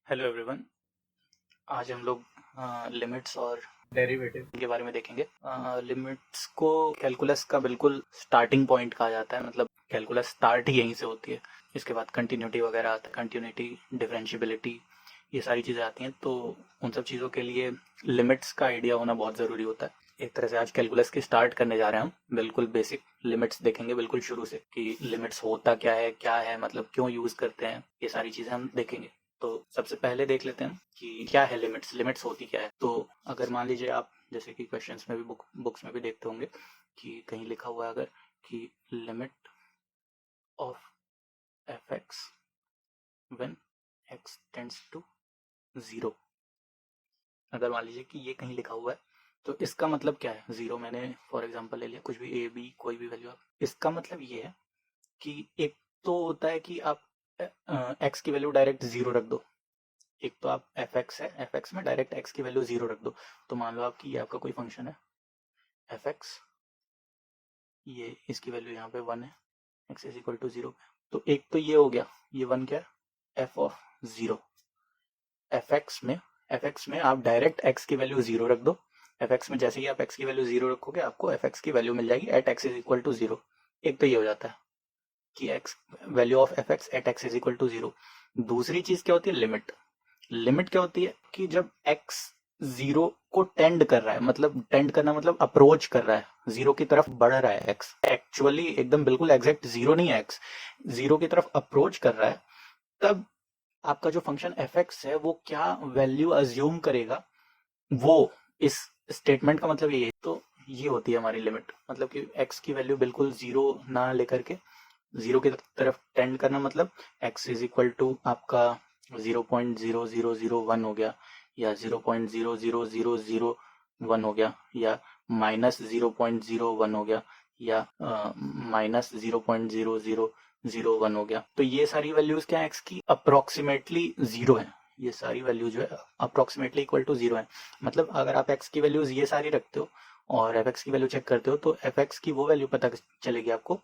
Hello everyone. आज हम लोग लिमिट्स और डेरिवेटिव के बारे में देखेंगे। लिमिट्स को कैलकुलस का बिल्कुल स्टार्टिंग पॉइंट कहा जाता है, मतलब कैलकुलस स्टार्ट ही यहीं से होती है। इसके बाद कंटिन्यूटी वगैरह आता है, कंटिन्यूटी, डिफरेंशियबिलिटी, ये सारी चीज़ें आती हैं। तो उन सब चीज़ों के लिए लिमिट्स का आइडिया होना बहुत ज़रूरी होता है। एक तरह से आज कैलकुलस की स्टार्ट करने जा रहे हैं हम। बिल्कुल बेसिक लिमिट्स देखेंगे, बिल्कुल शुरू से कि लिमिट्स होता क्या है, मतलब क्यों यूज़ करते हैं, ये सारी चीज़ें हम देखेंगे। तो सबसे पहले देख लेते हैं कि क्या है लिमिट्स, लिमिट्स होती क्या है। तो अगर मान लीजिए आप जैसे कि क्वेश्चंस में भी बुक्स में भी देखते होंगे कि कहीं लिखा हुआ है अगर कि limit of f x when x tends to zero. अगर मान लीजिए कि ये कहीं लिखा हुआ है तो इसका मतलब क्या है। जीरो मैंने फॉर एग्जांपल ले लिया, कुछ भी ए बी कोई भी वैल्यू आप, इसका मतलब ये है कि एक तो होता है कि आप एक्स की वैल्यू डायरेक्ट जीरो रख दो। एक तो आप एफ एक्स है, एफ एक्स में डायरेक्ट एक्स की वैल्यू जीरो रख दो। तो मान लो आपकी ये आपका कोई फंक्शन है एफ एक्स, ये इसकी वैल्यू यहाँ पे वन है, x is equal to zero. तो एक तो ये हो गया, ये वन क्या है, F of zero. F x में आप डायरेक्ट एक्स की वैल्यू जीरो रख दो। एफ एक्स में जैसे ही आप एक्स की वैल्यू जीरो रखोगे आपको एफ एक्स की वैल्यू मिल जाएगी at x is equal to zero. एक तो ये हो जाता है कि x value of f x at x is equal to zero. दूसरी चीज क्या होती है, लिमिट। लिमिट क्या होती है कि जब x जीरो को टेंड कर रहा है, मतलब टेंड करना मतलब अप्रोच कर रहा है, जीरो की तरफ बढ़ रहा है x, एक्चुअली एकदम बिल्कुल एग्जैक्ट जीरो नहीं है, x जीरो की तरफ अप्रोच कर रहा है, तब आपका जो फंक्शन fx है वो क्या वैल्यू अज्यूम करेगा, वो इस स्टेटमेंट का मतलब ये है। तो ये होती है हमारी लिमिट, मतलब कि x की वैल्यू बिल्कुल जीरो ना लेकर के जीरो की तरफ टेंड करना, मतलब x इज इक्वल टू आपका 0.0001 हो गया, या 0.00001 हो गया, या -0.01 हो गया, या -0.0001 हो गया। तो ये सारी वैल्यूज क्या है x की, अप्रोक्सीमेटली जीरो है। ये सारी वैल्यू जो है अप्रोक्सीमेटली इक्वल टू जीरो है। मतलब अगर आप x की वैल्यूज ये सारी रखते हो और एफ एक्स की वैल्यू चेक करते हो तो एफ एक्स की वो वैल्यू पता चलेगी आपको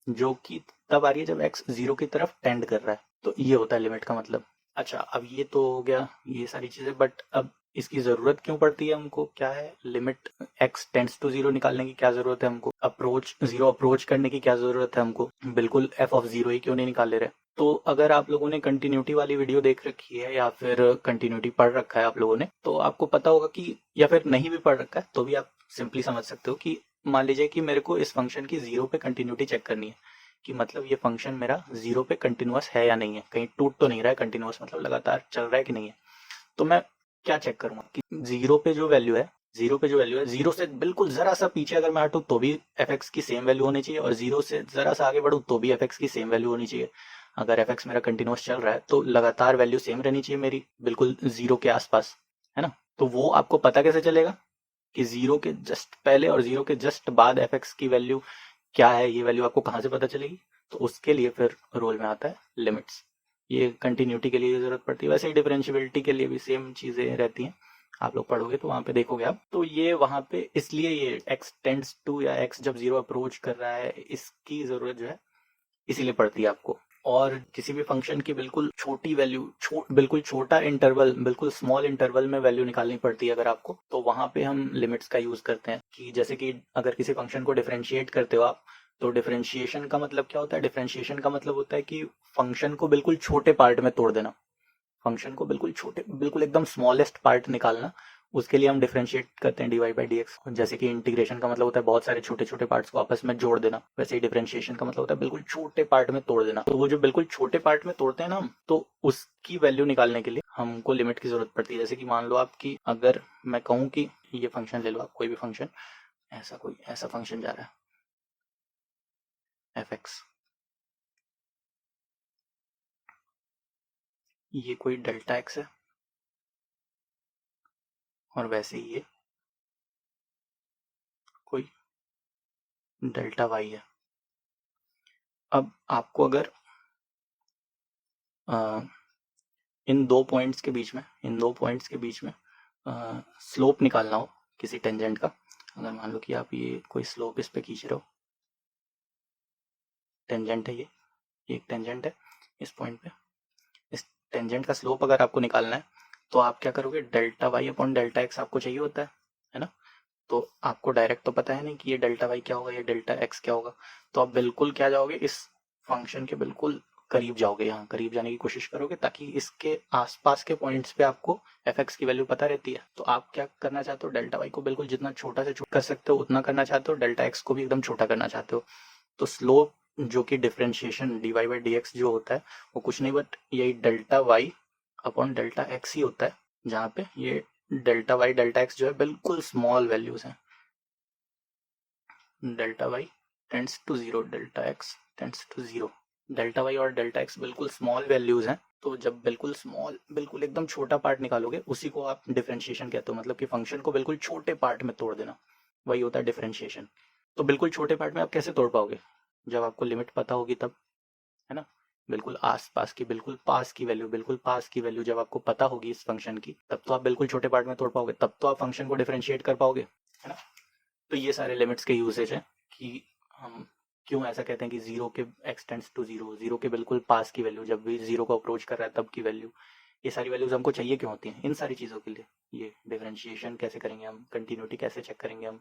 जो कि तब आ रही है जब x जीरो की तरफ टेंड कर रहा है। तो ये होता है लिमिट का मतलब। अच्छा, अब ये तो हो गया ये सारी चीजें, बट अब इसकी जरूरत क्यों पड़ती है हमको, क्या है limit x tends to zero निकालने की क्या जरूरत है हमको, अप्रोच जीरो अप्रोच करने की क्या जरूरत है हमको, बिल्कुल f ऑफ जीरो ही क्यों नहीं निकाल ले रहे। तो अगर आप लोगों ने कंटिन्यूटी वाली वीडियो देख रखी है या फिर कंटिन्यूटी पढ़ रखा है आप लोगों ने, तो आपको पता होगा कि, या फिर नहीं भी पढ़ रखा है तो भी आप सिंपली समझ सकते हो कि मान लीजिए कि मेरे को इस फंक्शन की जीरो पे कंटिन्यूटी चेक करनी है, कि मतलब ये फंक्शन मेरा जीरो पे कंटिन्यूअस है या नहीं है, कहीं टूट तो नहीं रहा है, कंटिन्यूअस मतलब लगातार चल रहा है कि नहीं है। तो मैं क्या चेक करूंगा कि जीरो पे जो वैल्यू है, जीरो से बिल्कुल जरा सा पीछे अगर मैं हटूं तो भी एफ एक्स की सेम वैल्यू होनी चाहिए, और जीरो से जरा सा आगे बढ़ूं तो भी एफ एक्स की सेम वैल्यू होनी चाहिए। अगर एफ एक्स मेरा कंटिन्यूअस चल रहा है तो लगातार वैल्यू सेम रहनी चाहिए मेरी, बिल्कुल जीरो के आसपास, है ना। तो वो आपको पता कैसे चलेगा कि जीरो के जस्ट पहले और जीरो के जस्ट बाद एफ एक्स की वैल्यू क्या है, ये वैल्यू आपको कहाँ से पता चलेगी। तो उसके लिए फिर रोल में आता है लिमिट्स। ये कंटिन्यूटी के लिए जरूरत पड़ती है, वैसे ही डिफरेंशियबिलिटी के लिए भी सेम चीजें रहती हैं। आप लोग पढ़ोगे तो वहां पे देखोगे आप, तो ये वहां पे इसलिए ये x टेंड्स टू या x जब जीरो अप्रोच कर रहा है इसकी जरूरत जो है इसीलिए पड़ती है आपको। और किसी भी फंक्शन की बिल्कुल छोटी वैल्यू, बिल्कुल छोटा इंटरवल, बिल्कुल स्मॉल इंटरवल में वैल्यू निकालनी पड़ती है अगर आपको, तो वहां पे हम लिमिट्स का यूज करते हैं। कि जैसे कि अगर किसी फंक्शन को डिफरेंशिएट करते हो आप, तो डिफरेंशिएशन का मतलब क्या होता है, डिफरेंशिएशन का मतलब होता है कि फंक्शन को बिल्कुल छोटे पार्ट में तोड़ देना, फंक्शन को बिल्कुल छोटे, बिल्कुल एकदम स्मॉलेस्ट पार्ट निकालना। उसके लिए हम डिफरेंशिएट करते हैं डी बाई डी एक्स। जैसे कि इंटीग्रेशन का मतलब होता है बहुत सारे छोटे छोटे पार्ट्स को आपस में जोड़ देना, वैसे ही डिफरेंशिएशन का मतलब होता है बिल्कुल छोटे पार्ट में तोड़ देना। तो वो जो बिल्कुल छोटे पार्ट में तोड़ते हैं ना हम, तो उसकी वैल्यू निकालने के लिए हमको लिमिट की जरूरत पड़ती है। जैसे कि मान लो आपकी, अगर मैं कहूँ कि ये फंक्शन ले लो आप, कोई भी फंक्शन, ऐसा फंक्शन जा रहा है एफ एक्स, ये कोई डेल्टा एक्स है और वैसे ही ये कोई डेल्टा वाई है। अब आपको अगर इन दो पॉइंट्स के बीच में स्लोप निकालना हो किसी टेंजेंट का, अगर मान लो कि आप ये कोई स्लोप इस पे खींच रहे हो, टेंजेंट है ये एक टेंजेंट है इस पॉइंट पे, इस टेंजेंट का स्लोप अगर आपको निकालना है तो आप क्या करोगे, delta Y upon delta x आपको चाहिए होता है ना। तो आपको डायरेक्ट तो पता है नहीं कि ये डेल्टा वाई क्या होगा, ये डेल्टा एक्स क्या होगा। तो आप बिल्कुल क्या जाओगे, इस फंक्शन के बिल्कुल करीब जाओगे, यहाँ करीब जाने की कोशिश करोगे, ताकि इसके आसपास के पॉइंट्स पे आपको एफ एक्स की वैल्यू पता रहती है। तो आप क्या करना चाहते हो, डेल्टा वाई को बिल्कुल जितना छोटा से छोटा कर सकते हो उतना करना चाहते हो, डेल्टा एक्स को भी एकदम छोटा करना चाहते हो। तो स्लोप जो कि differentiation D Y by D X जो होता है वो कुछ नहीं बट यही delta Y upon delta X ही होता है, जहाँ पे ये डेल्टा वाई डेल्टा एक्स जो है बिल्कुल स्मॉल वैल्यूज हैं। Delta y tends to zero, delta x tends to zero. Delta y और डेल्टा एक्स बिल्कुल स्मॉल वैल्यूज हैं। तो जब बिल्कुल स्मॉल, बिल्कुल एकदम छोटा पार्ट निकालोगे उसी को आप डिफरेंशिएशन कहते हो, मतलब कि फंक्शन को बिल्कुल छोटे पार्ट में तोड़ देना, वही होता है डिफरेंशिएशन। तो बिल्कुल छोटे पार्ट में आप कैसे तोड़ पाओगे, जब आपको लिमिट पता होगी तब, है ना। बिल्कुल आस पास की, बिल्कुल पास की वैल्यू, बिल्कुल पास की वैल्यू जब आपको पता होगी इस फंक्शन की, तब तो आप बिल्कुल छोटे पार्ट में तोड़ पाओगे, तब तो आप फंक्शन को डिफरेंशिएट कर पाओगे, है ना। तो ये सारे लिमिट्स के यूसेज हैं कि हम क्यों ऐसा कहते हैं कि जीरो के एक्सटेंड्स टू जीरो, जीरो के बिल्कुल पास की वैल्यू, जब भी जीरो को अप्रोच कर रहा है तब की वैल्यू, ये सारी वैल्यूज हमको चाहिए क्यों होती हैं, इन सारी चीज़ों के लिए। ये डिफरेंशिएशन कैसे करेंगे हम, कंटिन्यूटी कैसे चेक करेंगे हम,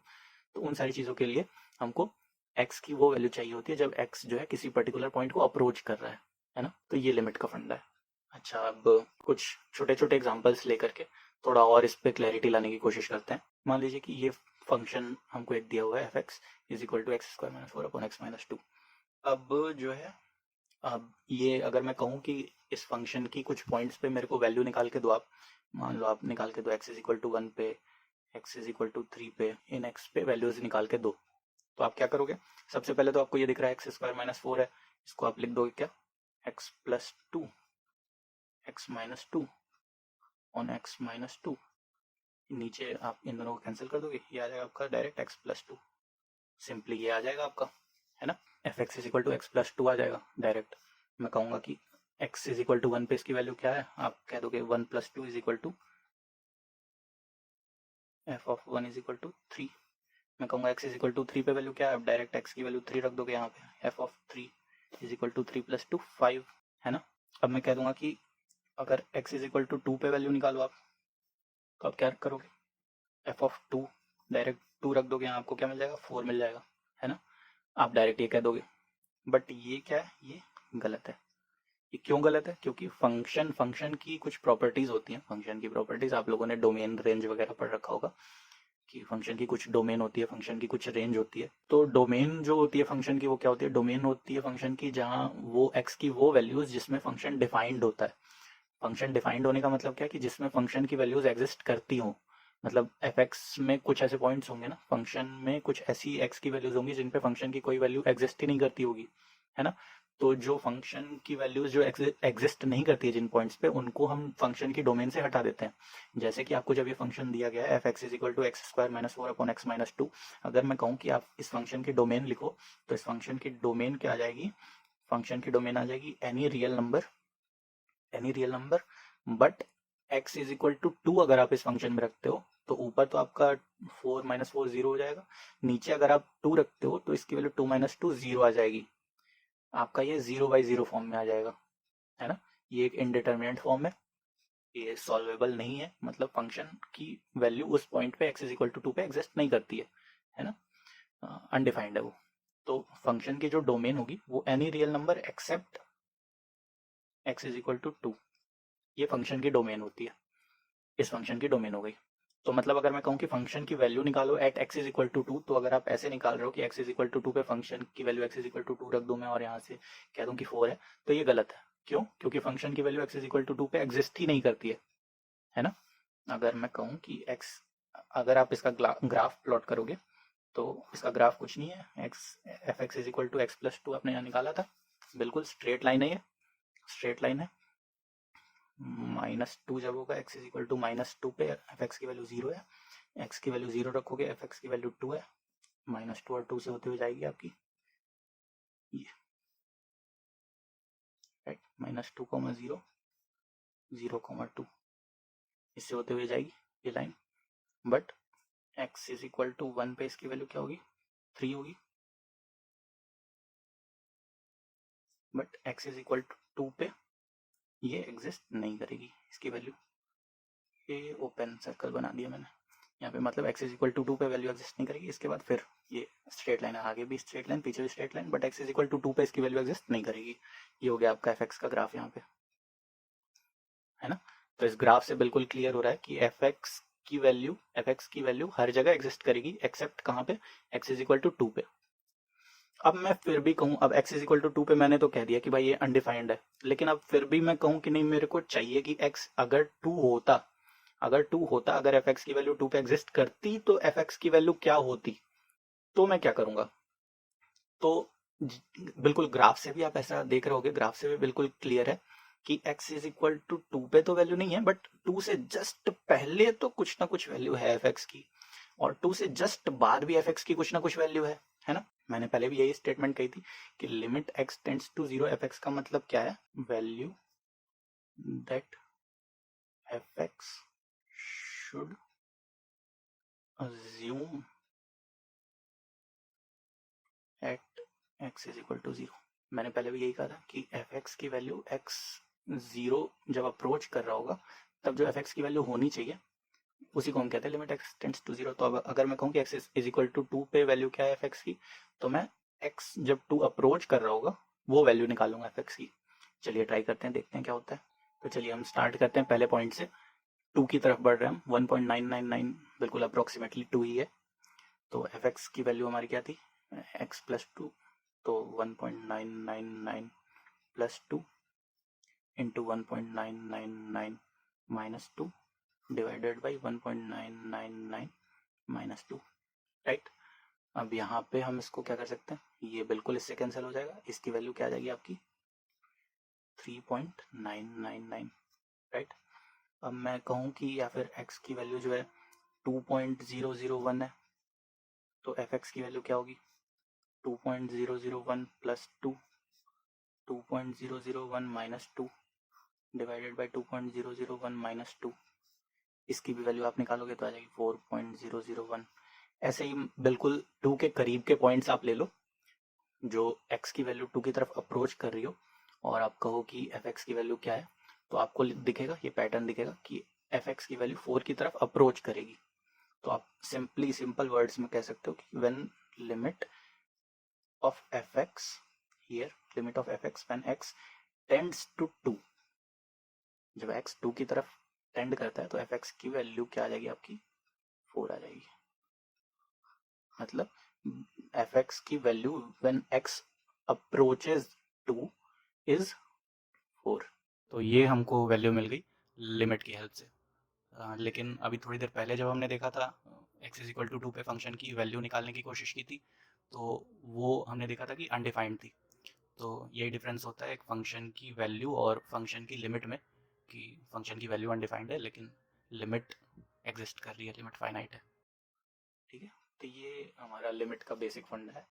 तो उन सारी चीज़ों के लिए हमको एक्स की वो वैल्यू चाहिए होती है जब एक्स जो है किसी पर्टिकुलर पॉइंट को अप्रोच कर रहा है ना। तो ये लिमिट का फंडा है। अच्छा, अब कुछ छोटे छोटे एग्जांपल्स लेकर के थोड़ा और इस पे क्लैरिटी लाने की कोशिश करते हैं। मान लीजिए कि ये फंक्शन हमको एक दिया हुआ है, f x is equal to x square minus 4 upon x minus 2। अब जो है, अब ये अगर मैं कहूँ कि इस फंक्शन की कुछ पॉइंट्स पे मेरे को वैल्यू निकाल के दो, आप मान लो आप निकाल के दो, एक्स इज इक्वल टू 1 पे, एक्स इज इक्वल टू 3 पे, इन एक्स पे वैल्यूज निकाल के दो, तो आप क्या करोगे। सबसे पहले तो आपको ये दिख रहा है एक्स स्क्वायर माइनस 4 है, इसको आप लिख दोगे क्या, x plus 2 x minus 2 on x minus 2। नीचे आप इन दोनों को कैंसिल कर दोगे, ये आ जाएगा आपका डायरेक्ट एक्स प्लस 2, सिंपली ये आ जाएगा आपका, है ना। F x is equal to x plus 2 आ जाएगा डायरेक्ट। मैं कहूँगा कि एक्स इज इक्वल टू 1 पे इसकी वैल्यू क्या है, आप कह दोगे 1 plus 2 is equal to f of 1 is equal to 3। मैं कहूँगा एक्स इज इक्वल टू 3 पे वैल्यू क्या है, आप डायरेक्ट एक्स की वैल्यू 3 रख दोगे यहाँ पे, f of 3 is equal to 3 plus 2 5, है ना। अब मैं कह दूंगा कि अगर x इज इक्वल टू 2 पे वैल्यू निकालो आप, तो आप क्या करोगे, एफ ऑफ 2 डायरेक्ट 2 रख दोगे यहाँ, आपको क्या मिल जाएगा, 4 मिल जाएगा, है ना। आप डायरेक्ट ये कह दोगे, बट ये क्या है, ये गलत है। ये क्यों गलत है, क्योंकि फंक्शन की कुछ प्रॉपर्टीज होती हैं, फंक्शन की प्रॉपर्टीज आप लोगों ने डोमेन रेंज वगैरह पढ़ रखा होगा कि फंक्शन की कुछ डोमेन होती है, फंक्शन की कुछ रेंज होती है। तो डोमेन जो होती है फंक्शन की वो क्या होती है, डोमेन होती है फंक्शन की जहाँ वो एक्स की वो वैल्यूज जिसमें फंक्शन डिफाइंड होता है। फंक्शन डिफाइंड होने का मतलब क्या है कि जिसमें फंक्शन की वैल्यूज एग्जिस्ट करती हो, मतलब एफ एक्स में कुछ ऐसे पॉइंट्स होंगे ना, फंक्शन में कुछ ऐसी एक्स की वैल्यूज होंगी जिन पे फंक्शन की कोई वैल्यू एग्जिस्ट ही नहीं करती होगी, है ना। तो जो फंक्शन की वैल्यूज जो एग्जिस्ट नहीं करती है जिन पॉइंट्स पे, उनको हम फंक्शन की डोमेन से हटा देते हैं। जैसे कि आपको जब ये फंक्शन दिया गया है f x is equal to x square minus 4 upon x minus 2, अगर मैं कहूँ कि आप इस फंक्शन की डोमेन लिखो, तो इस फंक्शन की डोमेन क्या आ जाएगी, फंक्शन की डोमेन आ जाएगी any real number but x is equal to 2। अगर आप इस फंक्शन में रखते हो तो ऊपर तो आपका 4 माइनस 4 जीरो हो जाएगा, नीचे अगर आप 2 रखते हो तो इसकी वैल्यू 2 माइनस 2 जीरो आ जाएगी, आपका ये 0/0 फॉर्म में आ जाएगा, है ना। ये एक इनडिटर्मिनेट फॉर्म है, ये सॉल्वेबल नहीं है, मतलब फंक्शन की वैल्यू उस पॉइंट पे x इज इक्वल टू 2 पे एग्जिस्ट नहीं करती है ना, अनडिफाइंड है वो। तो फंक्शन की जो डोमेन होगी वो any real number except x is equal to 2, ये फंक्शन की डोमेन होती है, इस फंक्शन की डोमेन हो गई। तो मतलब अगर मैं कहूँ कि फंक्शन की वैल्यू निकालो at x is equal to 2, तो अगर आप ऐसे निकाल रहे हो कि x इज इक्वल टू 2 पे फंक्शन की value x is equal to 2 रख दूं मैं और यहाँ से कह दूं कि 4 है, तो ये गलत है। क्यों, क्योंकि फंक्शन की value x is equal to 2 पे एग्जिस्ट ही नहीं करती है ना। अगर मैं कहूँ कि x, अगर आप इसका ग्राफ प्लॉट करोगे तो इसका ग्राफ कुछ नहीं है, x f x is equal to x plus 2 आपने यहाँ निकाला था, बिल्कुल स्ट्रेट लाइन है, ये स्ट्रेट लाइन है। -2 जब होगा x इज इक्वल टू -2 पे एफ एक्स की वैल्यू 0 है, x की वैल्यू 0 रखोगे, एफ एक्स की वैल्यू 2 है, -2 और 2 से होते हुए जाएगी आपकी ये, राइट, -2, 0, 0, 2 इससे होते हुए जाएगी ये line. But x is equal to 1 पे इसकी वैल्यू क्या होगी, 3 होगी, but x is equal to 2 पे ये एग्जिस्ट नहीं करेगी इसकी वैल्यू। ये ओपन सर्कल बना दिया मैंने यहाँ पे, मतलब x इज इक्वल टू 2 पे वैल्यू एग्जिस्ट नहीं करेगी। इसके बाद फिर ये स्ट्रेट लाइन है, आगे भी स्ट्रेट लाइन पीछे भी straight line, but x is equal to 2 पे इसकी वैल्यू एग्जिस्ट नहीं करेगी। ये हो गया आपका fx का ग्राफ यहाँ पे, है ना। तो इस ग्राफ से बिल्कुल क्लियर हो रहा है कि fx की वैल्यू हर जगह एग्जिस्ट करेगी एक्सेप्ट कहाँ पे, x इज इक्वल टू 2 पे। अब मैं फिर भी कहूँ, अब x इज इक्वल टू 2 पे मैंने तो कह दिया कि भाई ये अनडिफाइंड है, लेकिन अब फिर भी मैं कहूँ कि नहीं, मेरे को चाहिए कि x अगर 2 होता, अगर fx की वैल्यू 2 पे एग्जिस्ट करती तो fx की वैल्यू क्या होती, तो मैं क्या करूंगा। तो बिल्कुल ग्राफ से भी आप ऐसा देख रहे होगे, ग्राफ से भी बिल्कुल क्लियर है कि x इज इक्वल टू 2 पे तो वैल्यू नहीं है, बट 2 से जस्ट पहले तो कुछ ना कुछ वैल्यू है fx की, और 2 से जस्ट बाद भी fx की कुछ ना कुछ वैल्यू है ना। मैंने पहले भी यही स्टेटमेंट कही थी कि limit x tends to 0 fx का मतलब क्या है, value that fx should assume at x is equal to 0। मैंने पहले भी यही कहा था कि fx की वैल्यू x 0 जब अप्रोच कर रहा होगा तब जो fx की वैल्यू होनी चाहिए उसी को हम कहते हैं लिमिट x टेंड्स टू 0। तो अब अगर मैं कहूँ कि x इज इक्वल टू 2 पे वैल्यू क्या है fx की, तो मैं x जब 2 अप्रोच कर रहा होगा वो वैल्यू निकालूंगा fx की। चलिए ट्राई करते हैं, देखते हैं क्या होता है। तो चलिए हम स्टार्ट करते हैं पहले पॉइंट से, 2 की तरफ बढ़ रहे हैं हम, 1.999 बिल्कुल अप्रोक्सीमेटली 2 ही है। तो fx की वैल्यू हमारी क्या थी, x प्लस 2, तो 1.999 plus 2 into 1.999 minus 2 divided by 1.999 minus 2, right. अब यहाँ पे हम इसको क्या कर सकते हैं, ये बिल्कुल इससे कैंसिल हो जाएगा, इसकी वैल्यू क्या आ जाएगी आपकी 3.999, राइट। अब मैं कहूँ कि या फिर x की वैल्यू जो है 2.001 है, तो fx की वैल्यू क्या होगी 2.001 plus 2, 2.001 minus 2 divided by 2.001 minus 2, इसकी भी वैल्यू आप निकालोगे तो आ जाएगी 4.001। ऐसे ही बिल्कुल 2 के करीब के पॉइंट्स आप ले लो जो x की वैल्यू 2 की तरफ अप्रोच कर रही हो, और आप कहो कि fx की वैल्यू क्या है, तो आपको दिखेगा, ये पैटर्न दिखेगा कि fx की वैल्यू 4 की तरफ अप्रोच करेगी। तो आप सिंपल वर्ड्स में कह सकते हो कि when limit of fx here, limit of fx when x tends to 2, जब x 2 की तरफ टेंड करता है तो fx की वैल्यू क्या आ जाएगी आपकी 4 आ जाएगी। मतलब fx की value when x approaches 2 is 4। तो ये हमको वैल्यू मिल गई लिमिट की हेल्प से। लेकिन अभी थोड़ी देर पहले जब हमने देखा था x इज इक्वल टू 2 पे फंक्शन की वैल्यू निकालने की कोशिश की थी, तो वो हमने देखा था कि अनडिफाइंड थी। तो यही डिफरेंस होता है एक फंक्शन की वैल्यू और फंक्शन की लिमिट में, कि फंक्शन की वैल्यू अनडिफाइंड है लेकिन लिमिट एग्जिस्ट कर रही है, लिमिट फाइनाइट है, ठीक है। तो ये हमारा लिमिट का बेसिक फंड है।